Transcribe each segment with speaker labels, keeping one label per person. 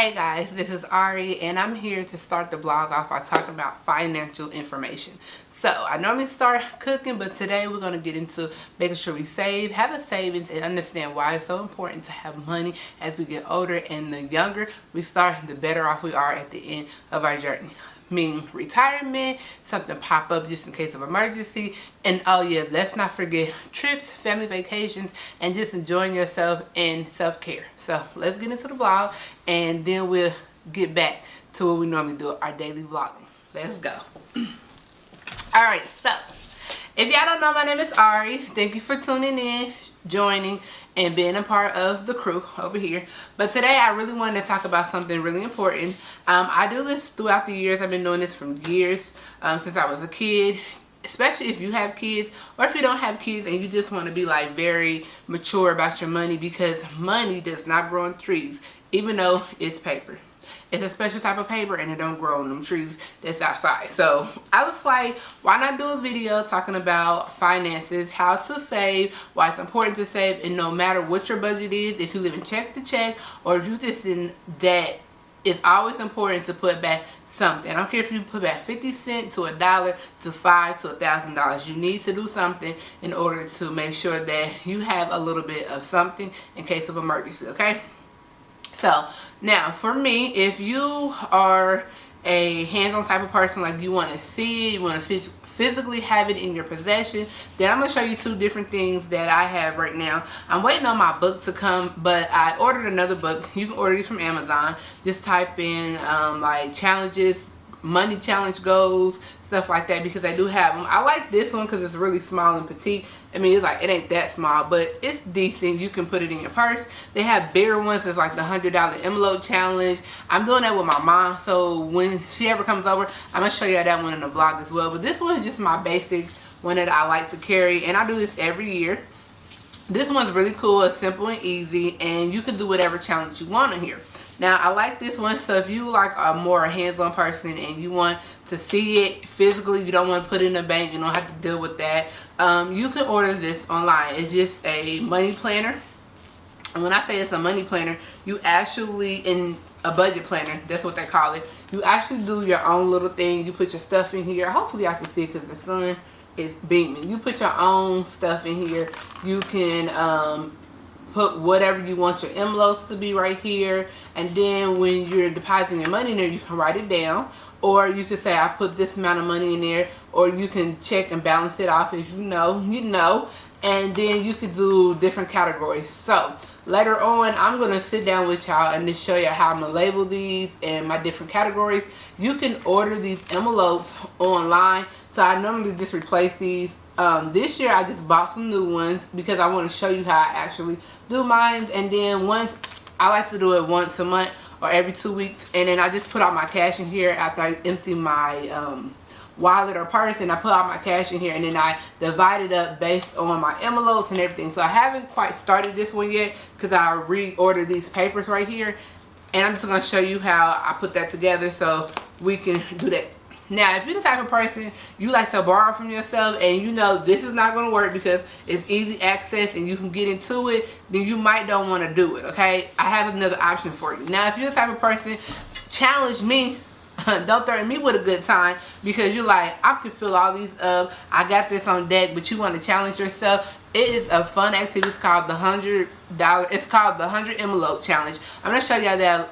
Speaker 1: Hey guys, this is Ari and I'm here to start the blog off by talking about financial information. So I normally start cooking, but today we're going to get into making sure we save, have a savings, and understand why it's so important to have money as we get older. And the younger we start, the better off we are at the end of our journey. Meaning retirement, something pop up just in case of emergency, and oh yeah, let's not forget trips, family vacations, and just enjoying yourself and self-care. So let's get into the vlog and then we'll get back to what we normally do, our daily vlogging. Let's go. Alright, so if y'all don't know, my name is Ari. Thank you for tuning in, joining, and being a part of the crew over here. But today I really wanted to talk about something really important. I do this throughout the years. I've been doing this for years, since I was a kid. Especially if you have kids, or if you don't have kids and you just want to be like very mature about your money, because money does not grow on trees, even though it's paper. It's a special type of paper and it don't grow on them trees that's outside. So I was like, why not do a video talking about finances, how to save, why it's important to save, and no matter what your budget is, if you live in check to check or if you just in debt, it's always important to put back something. I don't care if you put back 50 cents to $1 to $5 to $1,000. You need to do something in order to make sure that you have a little bit of something in case of emergency, okay? So now for me, if you are a hands-on type of person, like you want to see it, you want to physically have it in your possession, then I'm going to show you two different things that I have right now. I'm waiting on my book to come, but I ordered another book. You can order these from Amazon. Just type in like challenges, money challenge goals, stuff like that, because I do have them. I like this one because it's really small and petite. I mean, it's like, it ain't that small, but it's decent. You can put it in your purse. They have bigger ones. It's like the $100 envelope challenge. I'm doing that with my mom, so when she ever comes over, I'm going to show you that one in the vlog as well. But this one is just my basic one that I like to carry, and I do this every year. This one's really cool. It's simple and easy, and you can do whatever challenge you want in here. Now, I like this one, so if you like a more hands-on person and you want to see it physically, you don't want to put it in the bank, you don't have to deal with that, you can order this online. It's just a money planner. And when I say it's a money planner, you actually, in a budget planner, that's what they call it, you actually do your own little thing. You put your stuff in here. Hopefully I can see it because the sun is beaming. You put your own stuff in here. You can put whatever you want your envelopes to be right here, and then when you're depositing your money in there, you can write it down, or you can say I put this amount of money in there, or you can check and balance it off. If you know, you know. And then you can do different categories. So later on, I'm going to sit down with y'all and just show you how I'm going to label these and my different categories. You can order these envelopes online, so I normally just replace these. This year I just bought some new ones because I want to show you how I actually do mine. And then once, I like to do it once a month or every 2 weeks, and then I just put all my cash in here after I empty my wallet or purse, and I put all my cash in here, and then I divide it up based on my envelopes and everything. So I haven't quite started this one yet because I reordered these papers right here, and I'm just going to show you how I put that together so we can do that. Now, if you're the type of person you like to borrow from yourself and you know this is not going to work because it's easy access and you can get into it, then you might don't want to do it, okay? I have another option for you. Now, if you're the type of person, challenge me. Don't threaten me with a good time because you're like, I can fill all these up. I got this on deck, but you want to challenge yourself. It is a fun activity. It's called the $100. It's called the 100 envelope challenge. I'm going to show y'all that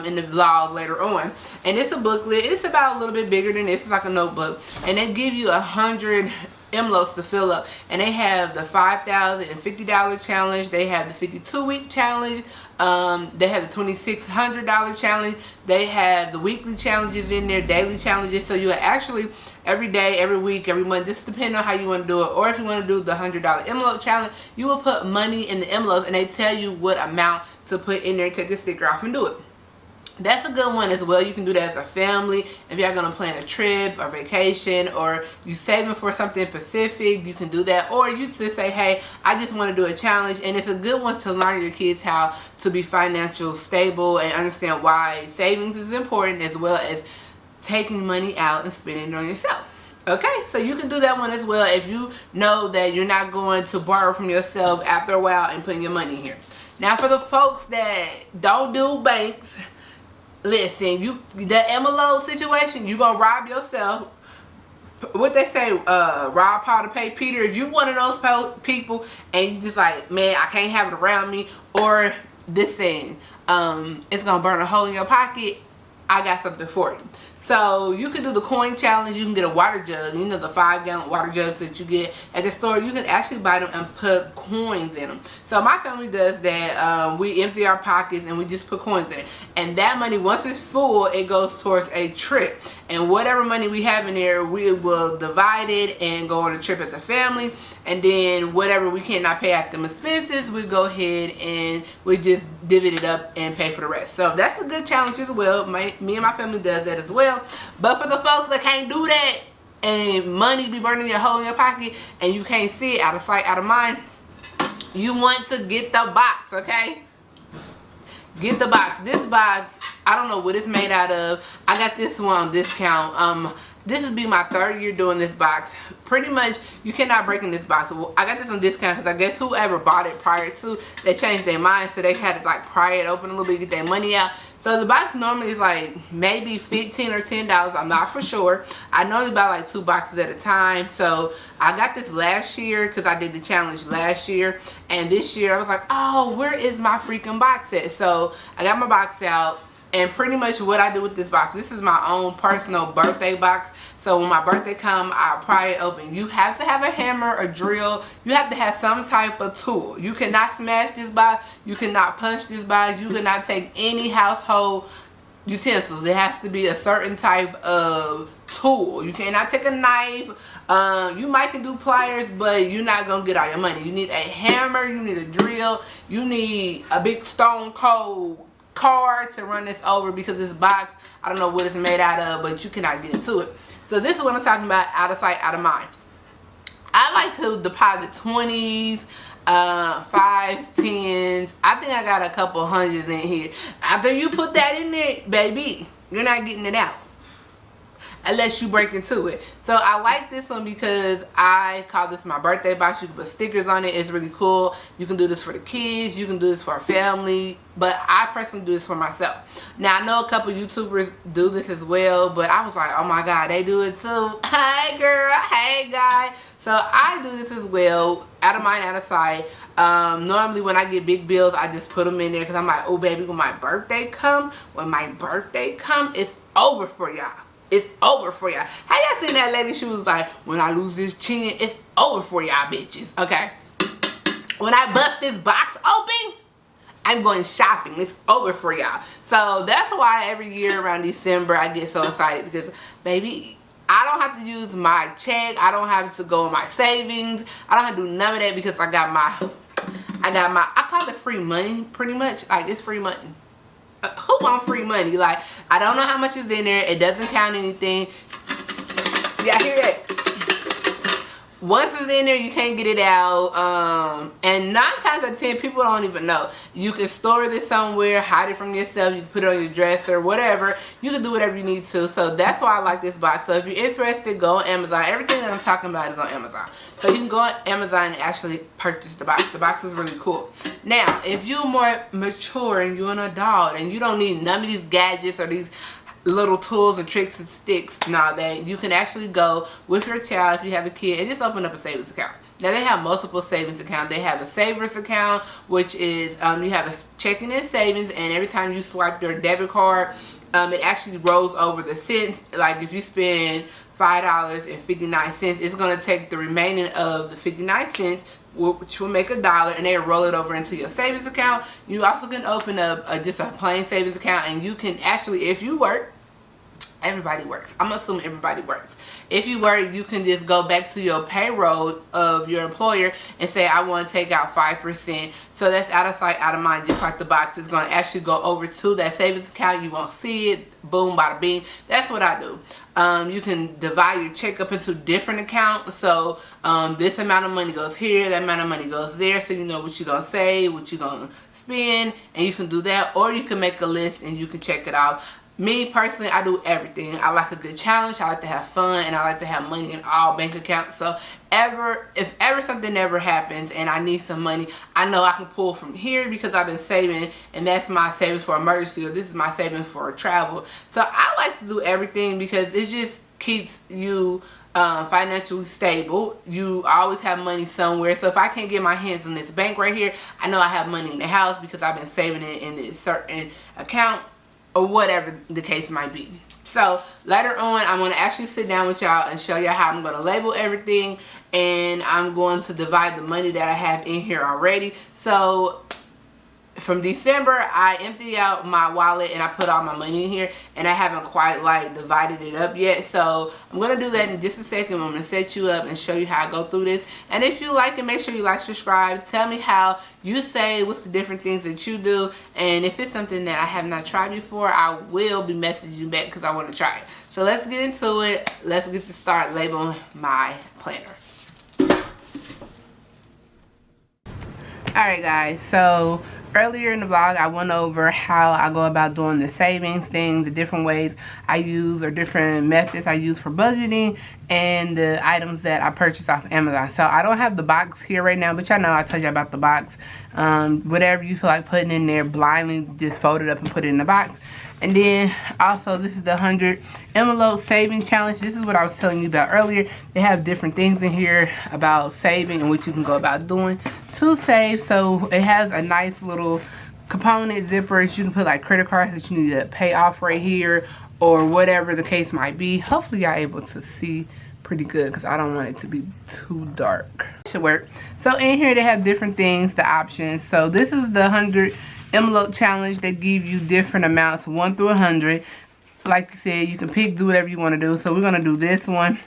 Speaker 1: in the vlog later on. And it's a booklet. It's about a little bit bigger than this. It's like a notebook, and they give you 100 envelopes to fill up, and they have the $5,050 challenge. They have the 52-week challenge. They have the $2,600 challenge. They have the weekly challenges in there, daily challenges. So you actually every day, every week, every month, just depending on how you want to do it. Or if you want to do the $100 envelope challenge, you will put money in the envelopes, and they tell you what amount to put in there. Take the sticker off and do it. That's a good one as well. You can do that as a family. If y'all gonna plan a trip or vacation, or you saving for something specific, you can do that. Or you just say, hey, I just want to do a challenge. And it's a good one to learn your kids how to be financially stable and understand why savings is important, as well as taking money out and spending it on yourself. Okay, so you can do that one as well if you know that you're not going to borrow from yourself after a while and putting your money here. Now, for the folks that don't do banks, listen, the envelope situation, you gonna rob yourself. What they say, rob Paul to pay Peter. If you one of those people and you just like, man, I can't have it around me, or this thing, it's gonna burn a hole in your pocket, I got something for you. So you can do the coin challenge. You can get a water jug, you know, the 5-gallon water jugs that you get at the store. You can actually buy them and put coins in them. So my family does that. We empty our pockets and we just put coins in it, and that money, once it's full, it goes towards a trip. And whatever money we have in there, we will divide it and go on a trip as a family. And then whatever we cannot pay at them expenses, we go ahead and we just divvy it up and pay for the rest. So that's a good challenge as well. Me and my family does that as well. But for the folks that can't do that and money be burning a hole in your pocket and you can't see it, out of sight, out of mind, you want to get the box, okay? Get the box. This box, I don't know what it's made out of. I got this one on discount. This would be my 3rd year doing this box. Pretty much, you cannot break in this box. I got this on discount because I guess whoever bought it prior to, they changed their mind, so they had to like pry it open a little bit, get their money out. So the box normally is like maybe $15 or $10. I'm not for sure. I normally buy like 2 boxes at a time. So I got this last year because I did the challenge last year. And this year I was like, oh, where is my freaking box at? So I got my box out. And pretty much what I do with this box, this is my own personal birthday box. So when my birthday comes, I'll pry it open. You have to have a hammer, a drill. You have to have some type of tool. You cannot smash this box. You cannot punch this box. You cannot take any household utensils. There has to be a certain type of tool. You cannot take a knife. You might can do pliers, but you're not going to get all your money. You need a hammer. You need a drill. You need a big stone cold car to run this over, because this box, I don't know what it's made out of, but you cannot get into it. So this is what I'm talking about, out of sight, out of mind. I like to deposit 20s, 5s, 10s. I think I got a couple hundreds in here. After you put that in there, baby, you're not getting it out unless you break into it. So I like this one because I call this my birthday box. You can put stickers on it. It's really cool. You can do this for the kids. You can do this for a family. But I personally do this for myself. Now I know a couple YouTubers do this as well, but I was like, oh my God, they do it too. Hey girl, hey guy. So I do this as well, out of mind, out of sight. Normally when I get big bills, I just put them in there because I'm like, oh baby, when my birthday come, it's over for y'all. It's over for y'all. How y'all seen that lady? She was like, when I lose this chin, it's over for y'all bitches. Okay. When I bust this box open, I'm going shopping. It's over for y'all. So that's why every year around December I get so excited, because baby, I don't have to use my check. I don't have to go in my savings. I don't have to do none of that, because I call it free money, pretty much. Like, it's free money. Who want free money? Like, I don't know how much is in there. It doesn't count anything. Y'all hear that? Once it's in there, you can't get it out. And 9 times out of 10, people don't even know. You can store this somewhere, hide it from yourself. You can put it on your dresser, whatever. You can do whatever you need to. So that's why I like this box. So if you're interested, go on Amazon. Everything that I'm talking about is on Amazon. So you can go on Amazon and actually purchase the box. The box is really cool. Now, if you're more mature and you're an adult and you don't need none of these gadgets or these little tools and tricks and sticks and all that, you can actually go with your child, if you have a kid, and just open up a savings account. Now they have multiple savings accounts. They have a savers account, which is you have a checking and savings, and every time you swipe your debit card, it actually rolls over the cents. Like if you spend $5.59, it's going to take the remaining of the 59 cents, which will make $1, and they roll it over into your savings account. You also can open up just a plain savings account, and you can actually, if you work, everybody works. I'm assuming everybody works. If you work, you can just go back to your payroll of your employer and say, I want to take out 5%. So that's out of sight, out of mind, just like the box. Is going to actually go over to that savings account. You won't see it. Boom, bada bing. That's what I do. You can divide your check up into different accounts. So this amount of money goes here, that amount of money goes there, so you know what you're going to save, what you're going to spend, and you can do that. Or you can make a list and you can check it off. Me personally, I do everything. I like a good challenge, I like to have fun, and I like to have money in all bank accounts. So if ever something ever happens and I need some money, I know I can pull from here because I've been saving, and that's my savings for emergency, or this is my savings for travel. So I like to do everything because it just keeps you financially stable. You always have money somewhere. So if I can't get my hands on this bank right here, I know I have money in the house because I've been saving it in this certain account, or whatever the case might be. So later on, I'm going to actually sit down with y'all and show y'all how I'm going to label everything, and I'm going to divide the money that I have in here already. So from December, I emptied out my wallet and I put all my money in here, and I haven't quite like divided it up yet. So I'm going to do that in just a second. I'm going to set you up and show you how I go through this. And if you like it, make sure you like, subscribe. Tell me how you save, what's the different things that you do. And if it's something that I have not tried before, I will be messaging you back because I want to try it. So let's get into it. Let's get to start labeling my planner. Alright guys, so earlier in the vlog I went over how I go about doing the savings things, the different ways I use, or different methods I use for budgeting, and the items that I purchase off Amazon. So I don't have the box here right now, but y'all know I told you about the box. Whatever you feel like putting in there blindly, just fold it up and put it in the box. And then also, this is the 100 envelope saving challenge. This is what I was telling you about earlier. They have different things in here about saving and what you can go about doing to save. So it has a nice little component zippers. You can put like credit cards that you need to pay off right here, or whatever the case might be. Hopefully y'all able to see pretty good because I don't want it to be too dark. Should work. So in here they have different things, the options. So this is the 100 envelope challenge. They give you different amounts, 1 through 100. Like you said, you can pick, do whatever you want to do. So we're going to do this one.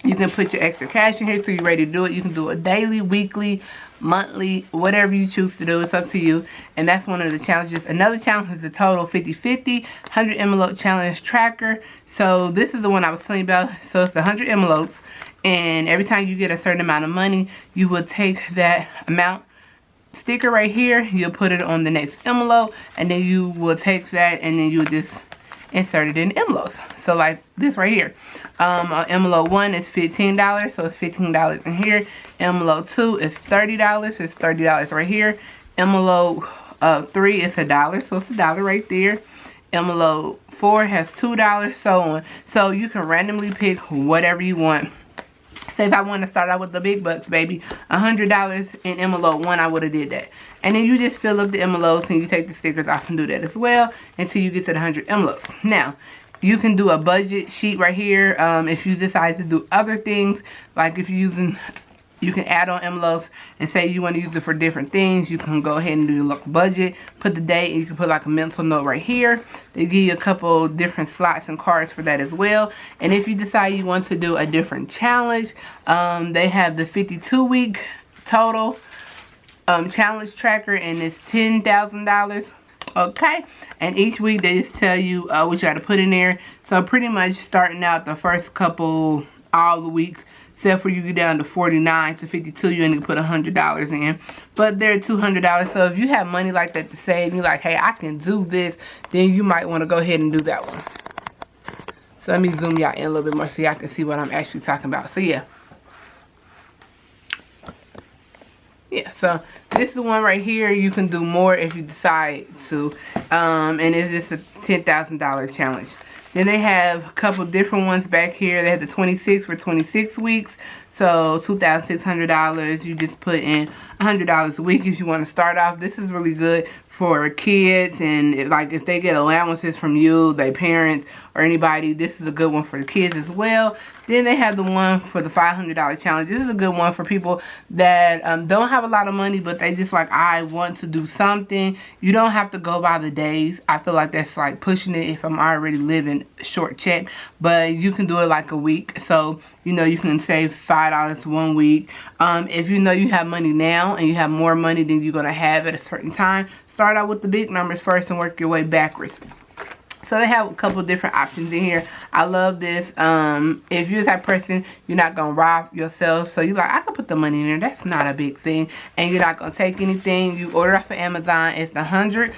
Speaker 1: You can put your extra cash in here so you're ready to do it. You can do it daily, weekly, monthly, whatever you choose to do. It's up to you. And that's one of the challenges. Another challenge is the total 50-50 100 envelope challenge tracker. So this is the one I was telling you about. So it's the 100 envelopes, and every time you get a certain amount of money, you will take that amount sticker right here, you'll put it on the next envelope, and then you will take that and then you'll just insert it in envelopes. So like this right here, envelope 1 is $15, so it's $15 in here. Envelope 2 is $30, it's $30 right here. Envelope 3 is $1, so it's $1 right there. Envelope 4 has $2, so on. So you can randomly pick whatever you want. Say if I want to start out with the big bucks, baby, $100 in envelope 1, I would have did that. And then you just fill up the envelopes and you take the stickers off and do that as well until you get to the 100 envelopes. Now, you can do a budget sheet right here. If you decide to do other things, like if you're using, you can add on envelopes and say you want to use it for different things. You can go ahead and do your local budget, put the date, and you can put like a mental note right here. They give you a couple different slots and cards for that as well. And if you decide you want to do a different challenge, they have the 52-week total challenge tracker, and it's $10,000. Okay, and each week they just tell you what you got to put in there. So pretty much starting out the first couple, all the weeks, except for you get down to 49 to 52, you only put $100 in. But they're $200. So if you have money like that to save, and you're like, hey, I can do this, then you might want to go ahead and do that one. So let me zoom y'all in a little bit more so y'all can see what I'm actually talking about. So yeah. Yeah, so this is the one right here. You can do more if you decide to. And it's just a $10,000 challenge. Then they have a couple different ones back here. They have the 26 for 26 weeks. So $2,600. You just put in $100 a week if you want to start off. This is really good for kids, and like if they get allowances from you, their parents, or anybody, this is a good one for the kids as well. Then they have the one for the $500 challenge. This is a good one for people that don't have a lot of money, but they just like, I want to do something. You don't have to go by the days. I feel like that's like pushing it if I'm already living short check, but you can do it like a week. So you know you can save $5 one week. If you know you have money now and you have more money than you're gonna have at a certain time, start out with the big numbers first and work your way backwards. So they have a couple different options in here. I love this. If you're the type of person, you're not going to rob yourself. So you're like, I can put the money in there. That's not a big thing. And you're not going to take anything. You order off of Amazon. It's the 100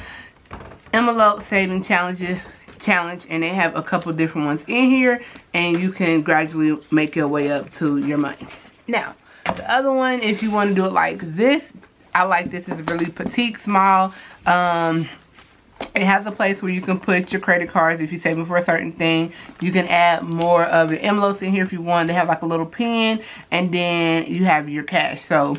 Speaker 1: envelope saving challenges challenge, and they have a couple different ones in here, and you can gradually make your way up to your money. Now, the other one, if you want to do it like this, I like this. It's really petite, small. It has a place where you can put your credit cards if you're saving for a certain thing. You can add more of your envelopes in here if you want. They have like a little pen, and then you have your cash. So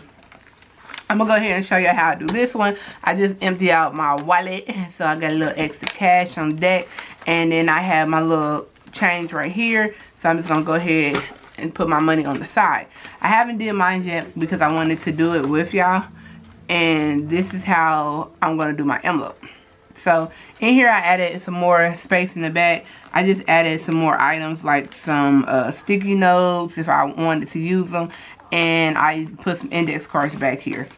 Speaker 1: I'm gonna go ahead and show you how I do this one. I just empty out my wallet, so I got a little extra cash on deck, and then I have my little change right here. So I'm just gonna go ahead and put my money on the side. I haven't did mine yet because I wanted to do it with y'all, and this is how I'm gonna do my envelope. So in here I added some more space in the back. I just added some more items like some sticky notes if I wanted to use them, and I put some index cards back here.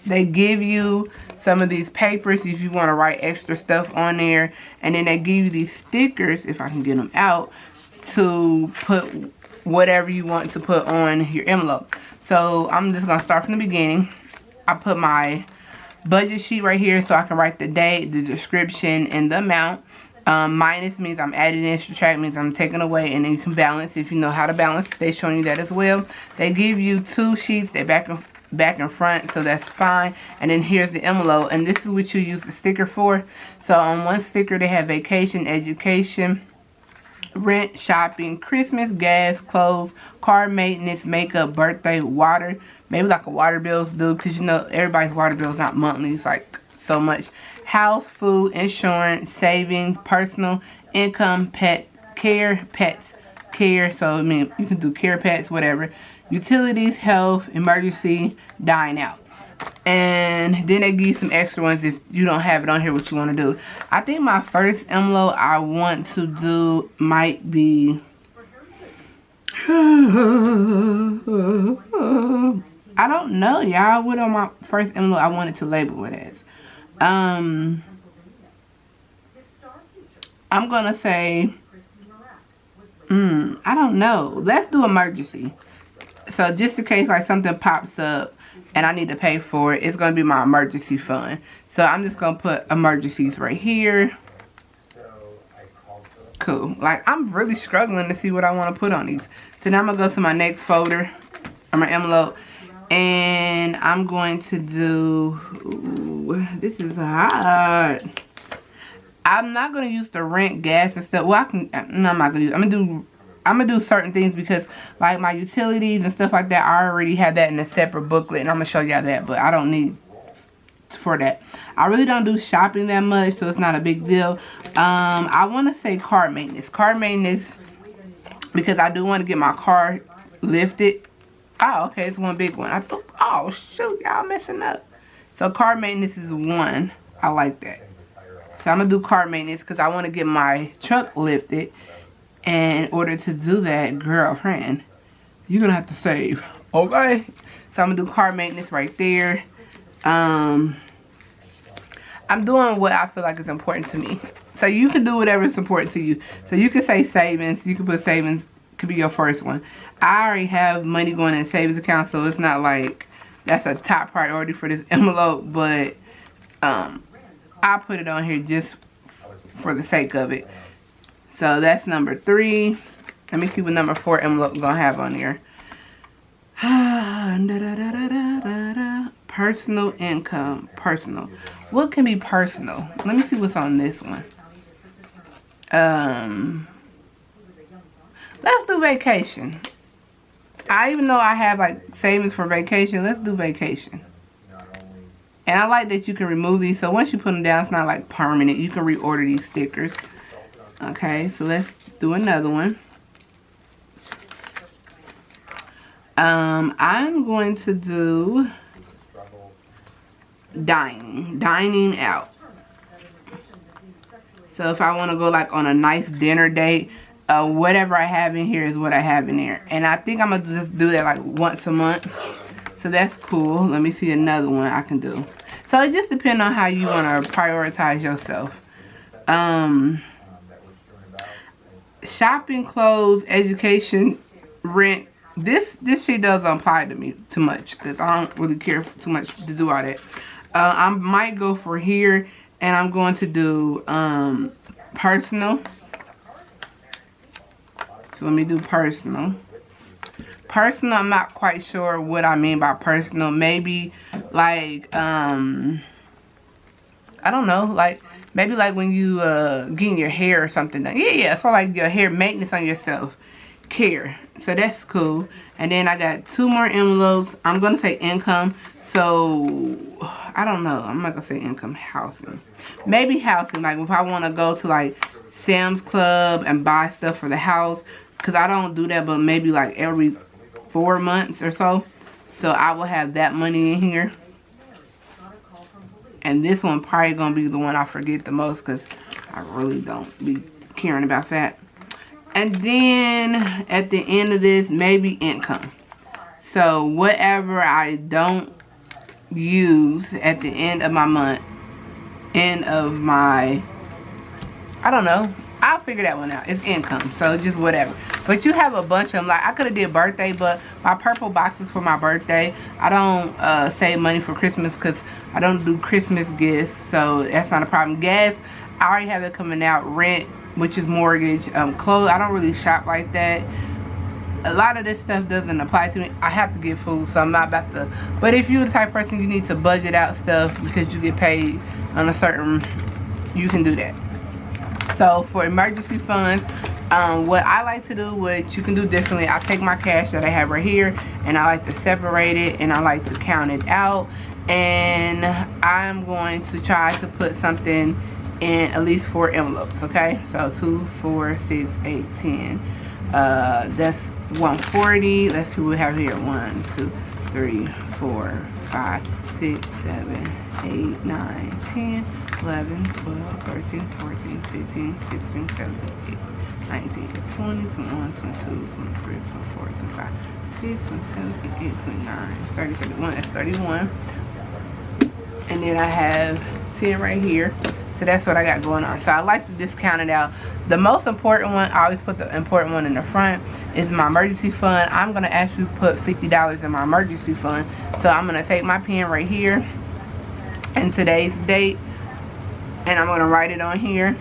Speaker 1: They give you some of these papers if you want to write extra stuff on there, and then they give you these stickers, if I can get them out, to put whatever you want to put on your envelope. So I'm just going to start from the beginning. I put my budget sheet right here so I can write the date, the description, and the amount. Minus means I'm adding in, subtract means I'm taking away, and then you can balance if you know how to balance. They're showing you that as well. They give you 2 sheets. They're back and front, so that's fine. And then here's the envelope, and this is what you use the sticker for. So on one sticker they have vacation, education, rent, shopping, Christmas, gas, clothes, car maintenance, makeup, birthday, water. Maybe like a water bill's due, because you know everybody's water bill is not monthly. It's like so much. House, food, insurance, savings, personal, income, pet care, pets care. So I mean you can do care, pets, whatever. Utilities, health, emergency, dine out. And then they give you some extra ones if you don't have it on here what you want to do. I think my first envelope I want to do might be I don't know, y'all, what on my first envelope I wanted to label it as. I'm gonna say I don't know. Let's do emergency. So just in case like something pops up and I need to pay for it, it's going to be my emergency fund. So I'm just going to put emergencies right here. Cool. Like, I'm really struggling to see what I want to put on these. So now I'm going to go to my next folder, or my envelope, and I'm going to do, ooh, this is hard. I'm not going to use the rent, gas, and stuff. Well, no, I'm not going to use, I'm gonna do certain things because like my utilities and stuff like that, I already have that in a separate booklet, and I'm gonna show y'all that, but I don't need for that. I really don't do shopping that much, so it's not a big deal. I want to say car maintenance because I do want to get my car lifted. Oh, okay, it's one big one. I thought, oh shoot, y'all messing up. So car maintenance is one. I like that. So I'm gonna do car maintenance because I want to get my truck lifted. And in order to do that, girlfriend, you're gonna have to save, okay? So I'm gonna do car maintenance right there. I'm doing what I feel like is important to me. So you can do whatever is important to you. So you can say savings. You can put savings. Could be your first one. I already have money going in savings account, so it's not like that's a top priority for this envelope. But I put it on here just for the sake of it. So that's number 3. Let me see what number 4 envelope I'm going to have on here. Personal income. Personal. What can be personal? Let me see what's on this one. Let's do vacation. Even though I have like savings for vacation, let's do vacation. And I like that you can remove these. So once you put them down, it's not like permanent. You can reorder these stickers. Okay, so let's do another one. I'm going to do dining out. So if I want to go like on a nice dinner date, whatever I have in here is what I have in there. And I think I'm going to just do that like once a month. So that's cool. Let me see another one I can do. So it just depends on how you want to prioritize yourself. Shopping, clothes, education, rent. This shit doesn't apply to me too much because I don't really care too much to do all that. I might go for here, and I'm going to do personal. So let me do personal. Personal, I'm not quite sure what I mean by personal. Maybe like, I don't know, like, maybe like when you getting your hair or something done. Yeah, so like your hair maintenance on yourself. Care. So that's cool. And then I got 2 more envelopes. I'm going to say income. So, I don't know. I'm not going to say income. Housing. Maybe housing. Like if I want to go to like Sam's Club and buy stuff for the house. Because I don't do that, but maybe like every 4 months or so. So I will have that money in here. And this one probably going to be the one I forget the most. Because I really don't be caring about that. And then at the end of this, maybe income. So whatever I don't use at the end of my month, end of my, I don't know. I'll figure that one out. It's income. So just whatever. But you have a bunch of them. Like I could have did birthday, but my purple boxes for my birthday. I don't save money for Christmas because I don't do Christmas gifts. So that's not a problem. Gas, I already have it coming out. Rent, which is mortgage. Clothes, I don't really shop like that. A lot of this stuff doesn't apply to me. I have to get food, so I'm not about to. But if you're the type of person you need to budget out stuff because you get paid on a certain, you can do that. So for emergency funds, what I like to do, which you can do differently, I take my cash that I have right here and I like to separate it and I like to count it out. And I'm going to try to put something in at least 4 envelopes, okay? So 2, 4, 6, 8, 10. That's 140. Let's see what we have here. 1, 2, 3, 4, 5, 6, 7, 8, 9, 10, 11, 12, 13, 14, 15, 16, 17, 18, 19, 20, 21, 22, 23, 24, 25, 26, 27, 28, 29, 30, 31. That's 31. And then I have 10 right here. So that's what I got going on. So I like to discount it out. The most important one, I always put the important one in the front, is my emergency fund. I'm going to actually put $50 in my emergency fund. So I'm going to take my pen right here and today's date, and I'm going to write it on here.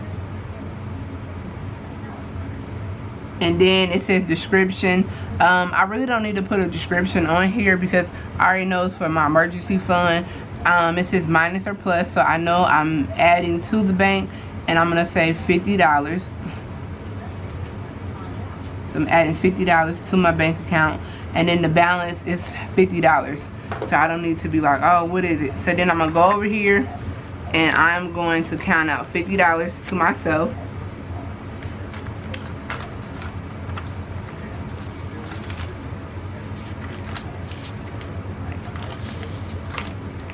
Speaker 1: And then it says description. I really don't need to put a description on here because I already know it's for my emergency fund. It says minus or plus, so I know I'm adding to the bank, and I'm gonna say $50. So I'm adding $50 to my bank account, and then the balance is $50. So I don't need to be like, oh, what is it? So then I'm gonna go over here and I'm going to count out $50 to myself.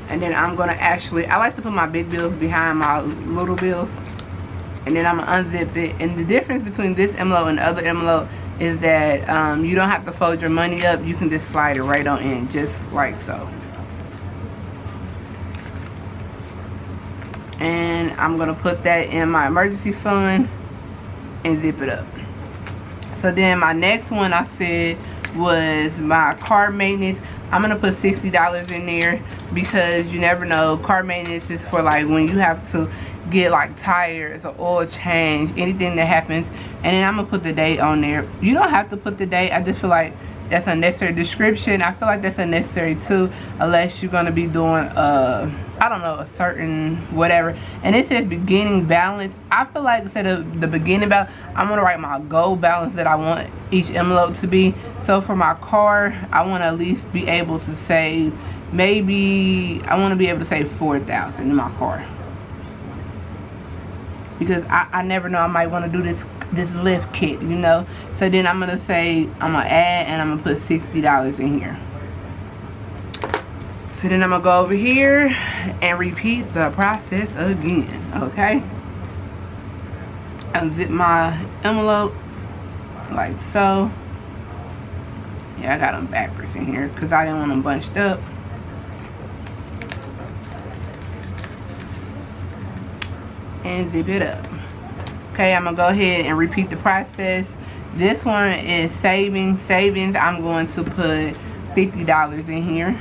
Speaker 1: And then I'm going to actually, I like to put my big bills behind my little bills. And then I'm going to unzip it. And the difference between this envelope and the other envelope is that you don't have to fold your money up. You can just slide it right on in, just like so. And I'm going to put that in my emergency fund and zip it up. So then my next one I said was my car maintenance. I'm gonna put $60 in there because you never know. Car maintenance is for like when you have to get like tires or oil change, anything that happens. And then I'm gonna put the date on there. You don't have to put the date. I just feel like that's unnecessary. Description, I feel like that's unnecessary too, unless you're gonna be doing I don't know, a certain whatever. And it says beginning balance. I feel like instead of the beginning balance, I'm gonna write my goal balance that I want each envelope to be. So for my car, I want to at least be able to save, maybe I want to be able to save $4,000 in my car, because I never know, I might want to do this lift kit, you know. So then I'm gonna say, I'm gonna add, and I'm gonna put $60 in here. So then I'm gonna go over here and repeat the process again, okay? Unzip my envelope like so. Yeah, I got them backwards in here because I didn't want them bunched up. And zip it up. Okay, I'm gonna go ahead and repeat the process. This one is savings. I'm going to put $50 in here.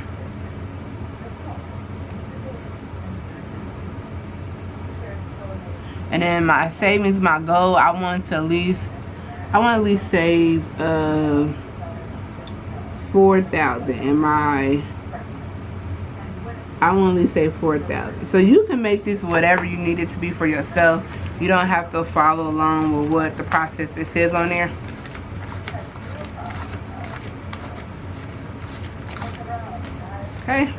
Speaker 1: And then my savings, my goal, I want to at least save 4,000 in my, I want to at least save 4,000. So you can make this whatever you need it to be for yourself. You don't have to follow along with what the process it says on there. Okay.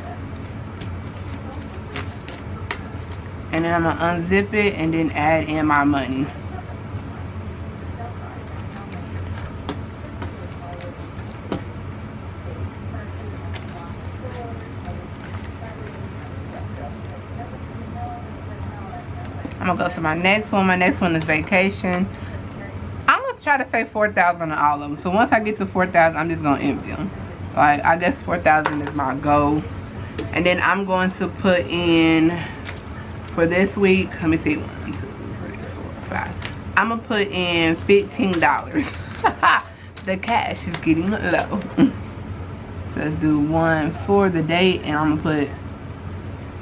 Speaker 1: And then I'm going to unzip it and then add in my money. I'm going to go to my next one. My next one is vacation. I'm going to try to save 4,000 on all of them. So once I get to 4,000, I'm just going to empty them. Like, I guess 4,000 is my goal. And then I'm going to put in, for this week, let me see, 1, 2, 3, 4, 5. I'm going to put in $15. The cash is getting low. So let's do 1 for the date, and I'm going to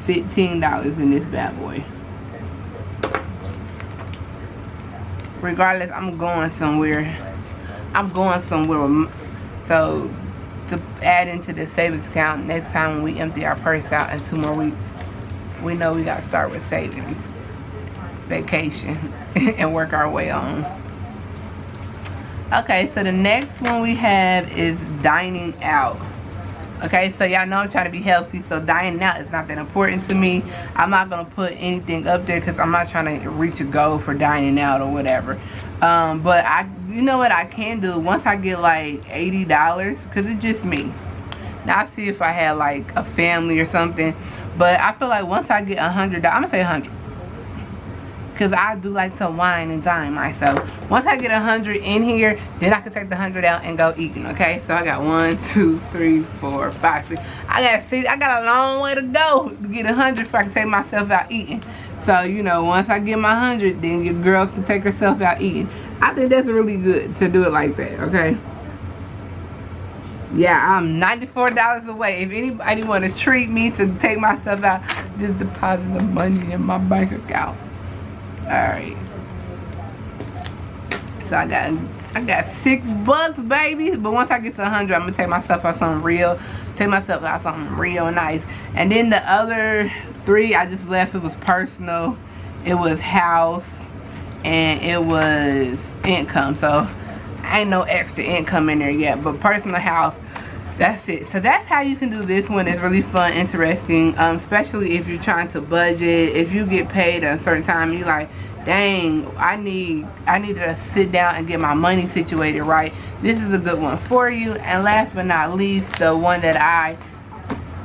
Speaker 1: put $15 in this bad boy. Regardless, I'm going somewhere. So to add into the savings account next time when we empty our purse out in 2 more weeks, we know we got to start with savings, vacation, and work our way on. Okay, so the next one we have is dining out. Okay, so y'all know I'm trying to be healthy, so dining out is not that important to me. I'm not going to put anything up there because I'm not trying to reach a goal for dining out or whatever. But you know what I can do once I get like $80, because it's just me. Now I'll see if I had like a family or something, but I feel like once I get $100, I'm going to say 100. Because I do like to wine and dine myself. Once I get 100 in here, then I can take the 100 out and go eating, okay? So I got 1, 2, 3, 4, 5, 6. I got a long way to go to get 100 before I can take myself out eating. So, you know, once I get my 100, then your girl can take herself out eating. I think that's really good to do it like that, okay? Yeah, I'm $94 away. If anybody want to treat me to take myself out, just deposit the money in my bank account. Alright, so I got $6, baby. But once I get to 100, I'm gonna take myself out something real. Nice. And then the other 3 I just left. It was personal, it was house, and it was income. So ain't no extra income in there yet. But personal, house, that's it. So that's how you can do this one. It's really fun, interesting, especially if you're trying to budget. If you get paid at a certain time and you're like, dang, I need to sit down and get my money situated right, this is a good one for you. And last but not least, the one that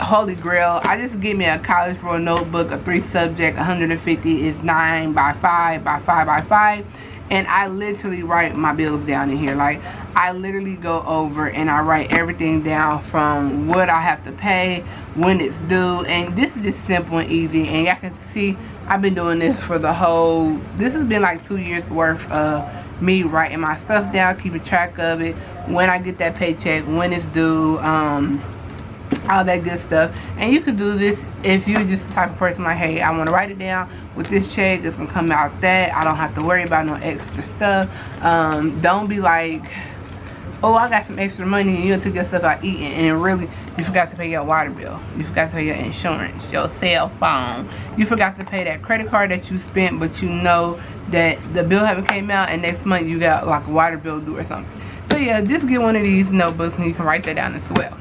Speaker 1: holy grail, I just give me a college roll notebook, a 3 subject, 150 is 9 by 5 by 5 by 5. And I literally write my bills down in here. Like, I literally go over and I write everything down from what I have to pay, when it's due. And this is just simple and easy. And y'all can see I've been doing this for this has been like 2 years worth of me writing my stuff down, keeping track of it, when I get that paycheck, when it's due, all that good stuff. And you could do this if you're just the type of person like, hey, I want to write it down with this check, it's gonna come out that I don't have to worry about no extra stuff. Don't be like, oh, I got some extra money, and you took yourself out eating and really you forgot to pay your water bill, you forgot to pay your insurance, your cell phone, you forgot to pay that credit card that you spent, but you know that the bill haven't came out and next month you got like a water bill due or something. So yeah, just get one of these notebooks and you can write that down as well.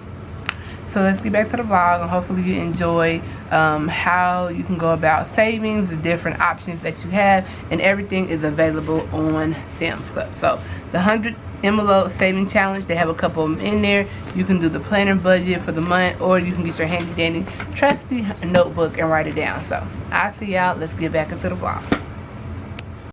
Speaker 1: So let's get back to the vlog, and hopefully you enjoy how you can go about savings, the different options that you have, and everything is available on Sam's Club. So the 100 envelope saving challenge, they have a couple of them in there. You can do the planner budget for the month, or you can get your handy dandy trusty notebook and write it down. So I'll see y'all. Let's get back into the vlog.